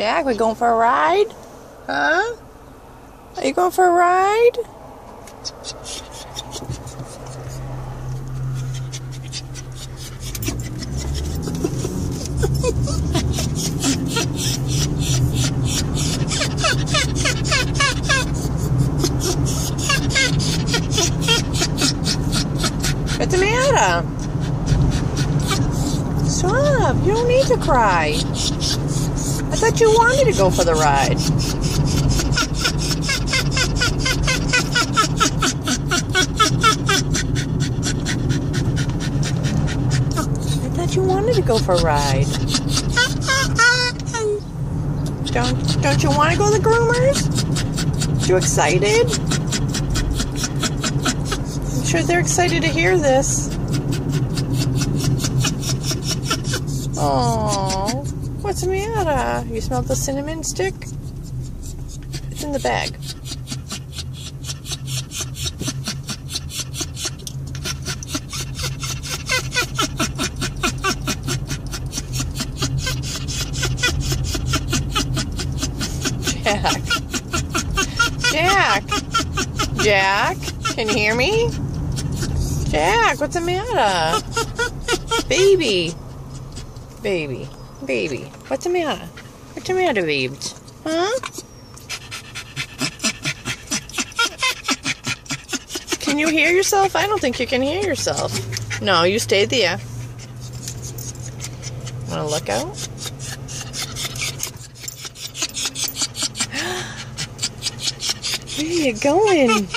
Jack, we going for a ride? Huh? Are you going for a ride? What's the matter? Stop, you don't need to cry. I thought you wanted to go for the ride. I thought you wanted to go for a ride. Don't you want to go to the groomers? You excited? I'm sure they're excited to hear this. Oh, what's the matter? You smell the cinnamon stick? It's in the bag. Jack. Jack, can you hear me? Jack, what's the matter? Baby, what's the matter? What's the matter, babes? Huh? Can you hear yourself? I don't think you can hear yourself. No, you stay there. Want to look out? Where are you going?